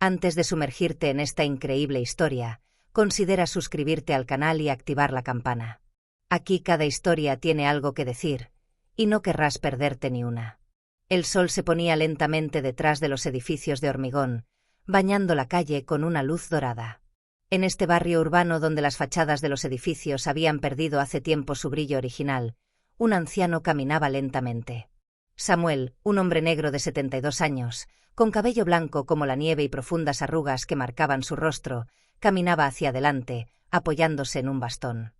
Antes de sumergirte en esta increíble historia, considera suscribirte al canal y activar la campana. Aquí cada historia tiene algo que decir, y no querrás perderte ni una. El sol se ponía lentamente detrás de los edificios de hormigón, bañando la calle con una luz dorada. En este barrio urbano donde las fachadas de los edificios habían perdido hace tiempo su brillo original, un anciano caminaba lentamente. Samuel, un hombre negro de 72 años, con cabello blanco como la nieve y profundas arrugas que marcaban su rostro, caminaba hacia adelante, apoyándose en un bastón.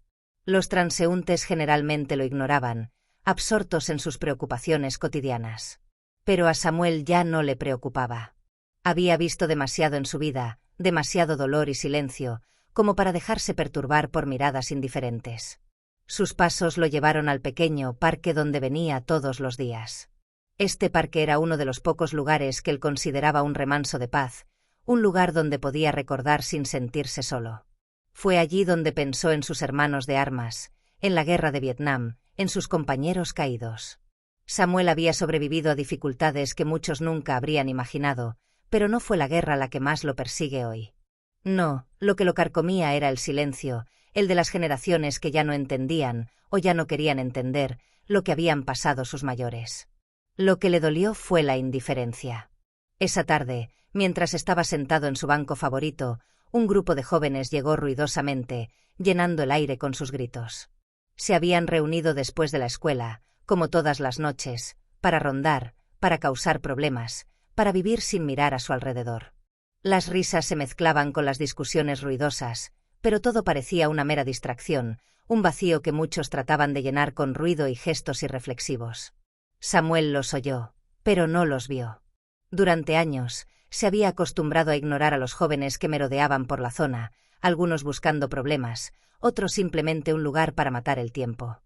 Los transeúntes generalmente lo ignoraban, absortos en sus preocupaciones cotidianas. Pero a Samuel ya no le preocupaba. Había visto demasiado en su vida, demasiado dolor y silencio, como para dejarse perturbar por miradas indiferentes. Sus pasos lo llevaron al pequeño parque donde venía todos los días. Este parque era uno de los pocos lugares que él consideraba un remanso de paz, un lugar donde podía recordar sin sentirse solo. Fue allí donde pensó en sus hermanos de armas, en la guerra de Vietnam, en sus compañeros caídos. Samuel había sobrevivido a dificultades que muchos nunca habrían imaginado, pero no fue la guerra la que más lo persigue hoy. No, lo que lo carcomía era el silencio, el de las generaciones que ya no entendían, o ya no querían entender, lo que habían pasado sus mayores. Lo que le dolió fue la indiferencia. Esa tarde, mientras estaba sentado en su banco favorito, un grupo de jóvenes llegó ruidosamente, llenando el aire con sus gritos. Se habían reunido después de la escuela, como todas las noches, para rondar, para causar problemas, para vivir sin mirar a su alrededor. Las risas se mezclaban con las discusiones ruidosas, pero todo parecía una mera distracción, un vacío que muchos trataban de llenar con ruido y gestos irreflexivos. Samuel los oyó, pero no los vio. Durante años, se había acostumbrado a ignorar a los jóvenes que merodeaban por la zona, algunos buscando problemas, otros simplemente un lugar para matar el tiempo.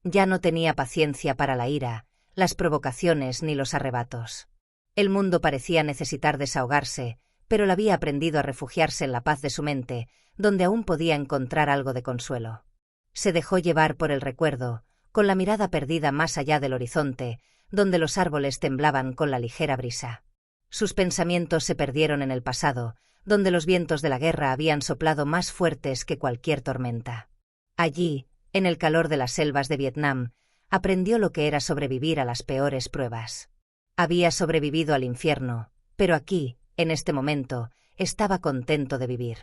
Ya no tenía paciencia para la ira, las provocaciones ni los arrebatos. El mundo parecía necesitar desahogarse, pero él había aprendido a refugiarse en la paz de su mente, donde aún podía encontrar algo de consuelo. Se dejó llevar por el recuerdo, con la mirada perdida más allá del horizonte, donde los árboles temblaban con la ligera brisa. Sus pensamientos se perdieron en el pasado, donde los vientos de la guerra habían soplado más fuertes que cualquier tormenta. Allí, en el calor de las selvas de Vietnam, aprendió lo que era sobrevivir a las peores pruebas. Había sobrevivido al infierno, pero aquí, en este momento, estaba contento de vivir.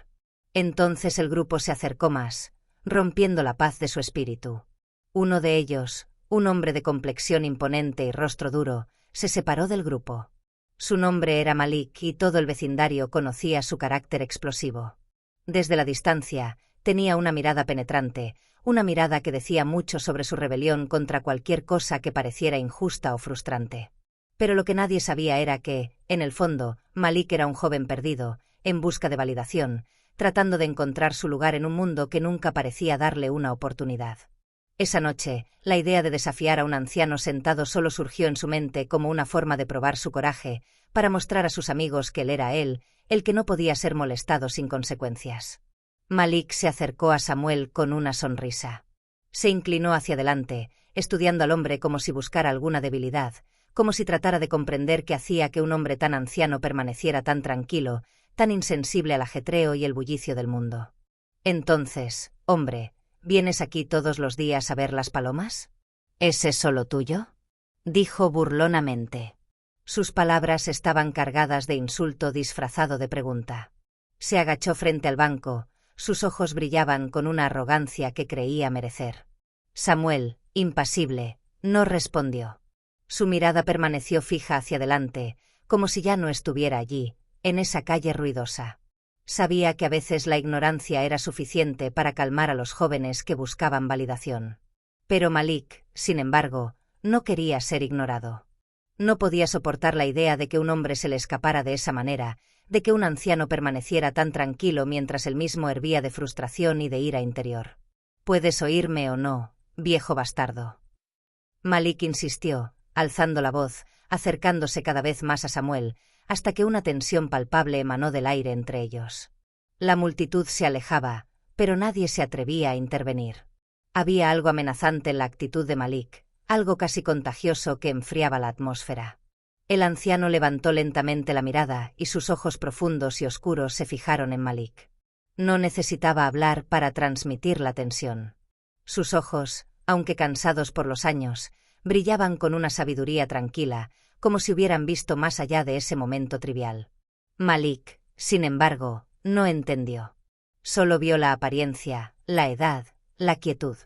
Entonces el grupo se acercó más, rompiendo la paz de su espíritu. Uno de ellos, un hombre de complexión imponente y rostro duro, se separó del grupo. Su nombre era Malik y todo el vecindario conocía su carácter explosivo. Desde la distancia, tenía una mirada penetrante, una mirada que decía mucho sobre su rebelión contra cualquier cosa que pareciera injusta o frustrante. Pero lo que nadie sabía era que, en el fondo, Malik era un joven perdido, en busca de validación, tratando de encontrar su lugar en un mundo que nunca parecía darle una oportunidad. Esa noche, la idea de desafiar a un anciano sentado solo surgió en su mente como una forma de probar su coraje, para mostrar a sus amigos que él era él, el que no podía ser molestado sin consecuencias. Malik se acercó a Samuel con una sonrisa. Se inclinó hacia adelante, estudiando al hombre como si buscara alguna debilidad, como si tratara de comprender qué hacía que un hombre tan anciano permaneciera tan tranquilo, tan insensible al ajetreo y el bullicio del mundo. Entonces, hombre, ¿vienes aquí todos los días a ver las palomas? ¿Es solo tuyo?, dijo burlonamente. Sus palabras estaban cargadas de insulto disfrazado de pregunta. Se agachó frente al banco, sus ojos brillaban con una arrogancia que creía merecer. Samuel, impasible, no respondió. Su mirada permaneció fija hacia adelante, como si ya no estuviera allí, en esa calle ruidosa. Sabía que a veces la ignorancia era suficiente para calmar a los jóvenes que buscaban validación. Pero Malik, sin embargo, no quería ser ignorado. No podía soportar la idea de que un hombre se le escapara de esa manera, de que un anciano permaneciera tan tranquilo mientras él mismo hervía de frustración y de ira interior. «¿Puedes oírme o no, viejo bastardo?». Malik insistió, alzando la voz, acercándose cada vez más a Samuel, hasta que una tensión palpable emanó del aire entre ellos. La multitud se alejaba, pero nadie se atrevía a intervenir. Había algo amenazante en la actitud de Malik, algo casi contagioso que enfriaba la atmósfera. El anciano levantó lentamente la mirada y sus ojos profundos y oscuros se fijaron en Malik. No necesitaba hablar para transmitir la tensión. Sus ojos, aunque cansados por los años, brillaban con una sabiduría tranquila, como si hubieran visto más allá de ese momento trivial. Malik, sin embargo, no entendió. Solo vio la apariencia, la edad, la quietud.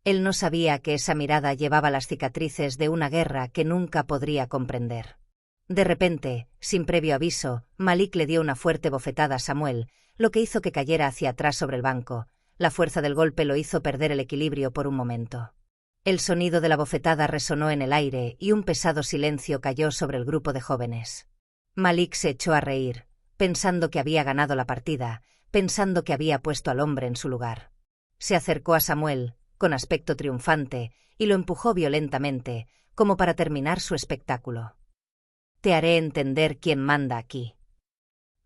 Él no sabía que esa mirada llevaba las cicatrices de una guerra que nunca podría comprender. De repente, sin previo aviso, Malik le dio una fuerte bofetada a Samuel, lo que hizo que cayera hacia atrás sobre el banco. La fuerza del golpe lo hizo perder el equilibrio por un momento. El sonido de la bofetada resonó en el aire y un pesado silencio cayó sobre el grupo de jóvenes. Malik se echó a reír, pensando que había ganado la partida, pensando que había puesto al hombre en su lugar. Se acercó a Samuel, con aspecto triunfante, y lo empujó violentamente, como para terminar su espectáculo. «Te haré entender quién manda aquí».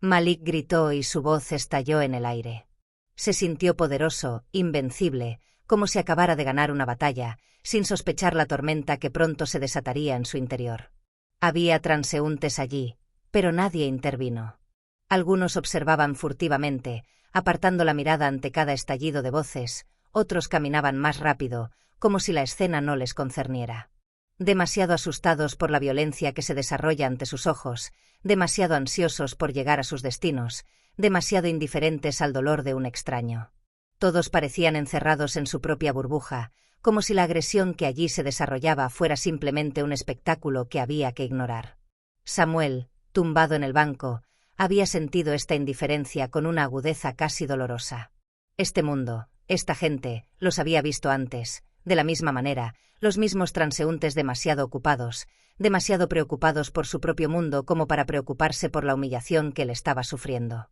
Malik gritó y su voz estalló en el aire. Se sintió poderoso, invencible, como si acabara de ganar una batalla, sin sospechar la tormenta que pronto se desataría en su interior. Había transeúntes allí, pero nadie intervino. Algunos observaban furtivamente, apartando la mirada ante cada estallido de voces, otros caminaban más rápido, como si la escena no les concerniera. Demasiado asustados por la violencia que se desarrolla ante sus ojos, demasiado ansiosos por llegar a sus destinos, demasiado indiferentes al dolor de un extraño. Todos parecían encerrados en su propia burbuja, como si la agresión que allí se desarrollaba fuera simplemente un espectáculo que había que ignorar. Samuel, tumbado en el banco, había sentido esta indiferencia con una agudeza casi dolorosa. Este mundo, esta gente, los había visto antes, de la misma manera, los mismos transeúntes demasiado ocupados, demasiado preocupados por su propio mundo como para preocuparse por la humillación que él estaba sufriendo.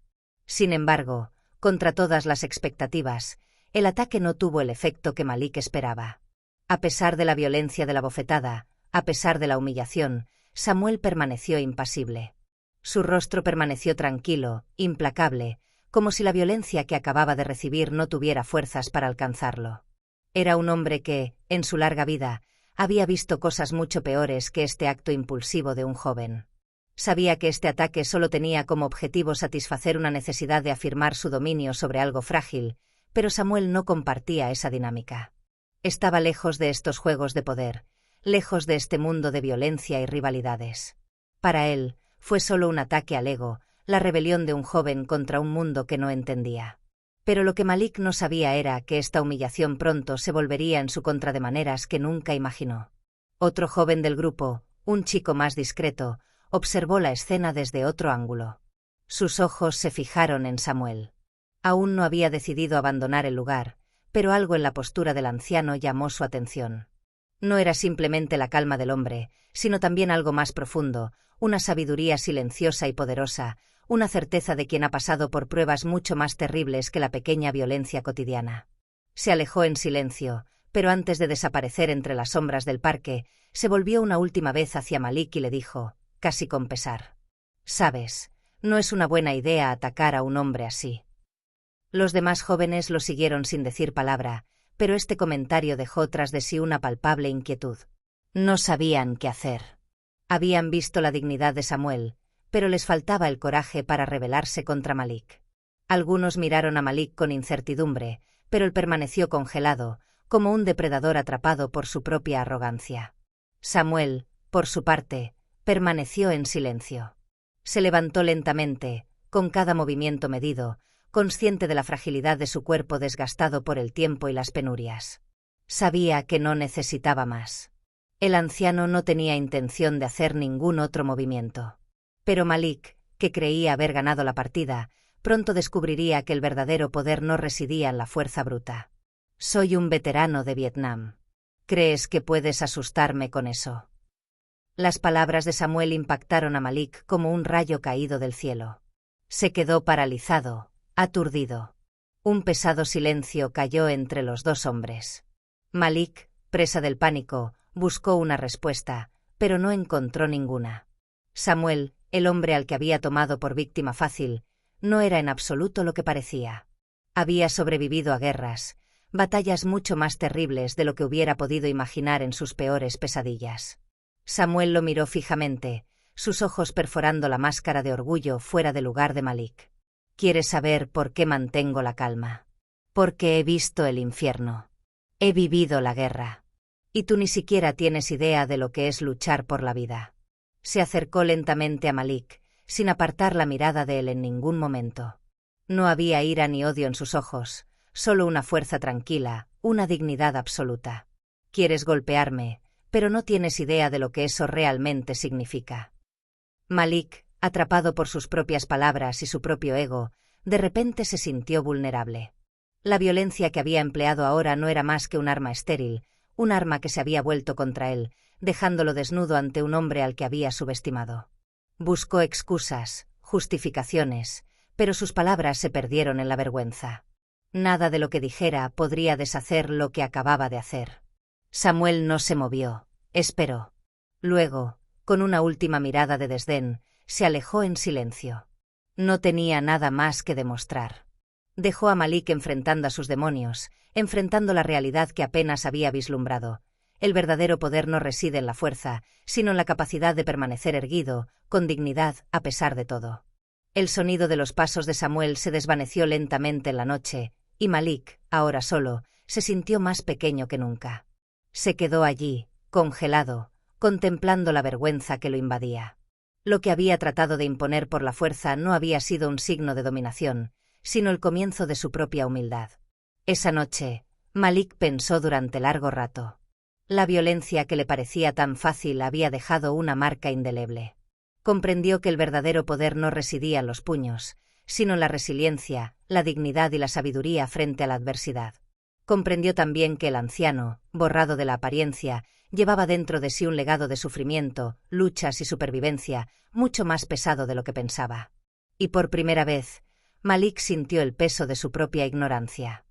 Sin embargo, contra todas las expectativas, el ataque no tuvo el efecto que Malik esperaba. A pesar de la violencia de la bofetada, a pesar de la humillación, Samuel permaneció impasible. Su rostro permaneció tranquilo, implacable, como si la violencia que acababa de recibir no tuviera fuerzas para alcanzarlo. Era un hombre que, en su larga vida, había visto cosas mucho peores que este acto impulsivo de un joven. Sabía que este ataque solo tenía como objetivo satisfacer una necesidad de afirmar su dominio sobre algo frágil, pero Samuel no compartía esa dinámica. Estaba lejos de estos juegos de poder, lejos de este mundo de violencia y rivalidades. Para él, fue solo un ataque al ego, la rebelión de un joven contra un mundo que no entendía. Pero lo que Malik no sabía era que esta humillación pronto se volvería en su contra de maneras que nunca imaginó. Otro joven del grupo, un chico más discreto, observó la escena desde otro ángulo. Sus ojos se fijaron en Samuel. Aún no había decidido abandonar el lugar, pero algo en la postura del anciano llamó su atención. No era simplemente la calma del hombre, sino también algo más profundo, una sabiduría silenciosa y poderosa, una certeza de quien ha pasado por pruebas mucho más terribles que la pequeña violencia cotidiana. Se alejó en silencio, pero antes de desaparecer entre las sombras del parque, se volvió una última vez hacia Malik y le dijo, casi con pesar: «Sabes, no es una buena idea atacar a un hombre así». Los demás jóvenes lo siguieron sin decir palabra, pero este comentario dejó tras de sí una palpable inquietud. No sabían qué hacer. Habían visto la dignidad de Samuel, pero les faltaba el coraje para rebelarse contra Malik. Algunos miraron a Malik con incertidumbre, pero él permaneció congelado, como un depredador atrapado por su propia arrogancia. Samuel, por su parte, permaneció en silencio. Se levantó lentamente, con cada movimiento medido, consciente de la fragilidad de su cuerpo desgastado por el tiempo y las penurias. Sabía que no necesitaba más. El anciano no tenía intención de hacer ningún otro movimiento. Pero Malik, que creía haber ganado la partida, pronto descubriría que el verdadero poder no residía en la fuerza bruta. «Soy un veterano de Vietnam. ¿Crees que puedes asustarme con eso?». Las palabras de Samuel impactaron a Malik como un rayo caído del cielo. Se quedó paralizado, aturdido. Un pesado silencio cayó entre los dos hombres. Malik, presa del pánico, buscó una respuesta, pero no encontró ninguna. Samuel, el hombre al que había tomado por víctima fácil, no era en absoluto lo que parecía. Había sobrevivido a guerras, batallas mucho más terribles de lo que hubiera podido imaginar en sus peores pesadillas. Samuel lo miró fijamente, sus ojos perforando la máscara de orgullo fuera de lugar de Malik. ¿Quieres saber por qué mantengo la calma? Porque he visto el infierno. He vivido la guerra. Y tú ni siquiera tienes idea de lo que es luchar por la vida. Se acercó lentamente a Malik, sin apartar la mirada de él en ningún momento. No había ira ni odio en sus ojos, solo una fuerza tranquila, una dignidad absoluta. Quieres golpearme, pero no tienes idea de lo que eso realmente significa. Malik, atrapado por sus propias palabras y su propio ego, de repente se sintió vulnerable. La violencia que había empleado ahora no era más que un arma estéril, un arma que se había vuelto contra él, dejándolo desnudo ante un hombre al que había subestimado. Buscó excusas, justificaciones, pero sus palabras se perdieron en la vergüenza. Nada de lo que dijera podría deshacer lo que acababa de hacer. Samuel no se movió, esperó. Luego, con una última mirada de desdén, se alejó en silencio. No tenía nada más que demostrar. Dejó a Malik enfrentando a sus demonios, enfrentando la realidad que apenas había vislumbrado. El verdadero poder no reside en la fuerza, sino en la capacidad de permanecer erguido, con dignidad, a pesar de todo. El sonido de los pasos de Samuel se desvaneció lentamente en la noche, y Malik, ahora solo, se sintió más pequeño que nunca. Se quedó allí, congelado, contemplando la vergüenza que lo invadía. Lo que había tratado de imponer por la fuerza no había sido un signo de dominación, sino el comienzo de su propia humildad. Esa noche, Malik pensó durante largo rato. La violencia que le parecía tan fácil había dejado una marca indeleble. Comprendió que el verdadero poder no residía en los puños, sino en la resiliencia, la dignidad y la sabiduría frente a la adversidad. Comprendió también que el anciano, borrado de la apariencia, llevaba dentro de sí un legado de sufrimiento, luchas y supervivencia, mucho más pesado de lo que pensaba. Y por primera vez, Malik sintió el peso de su propia ignorancia.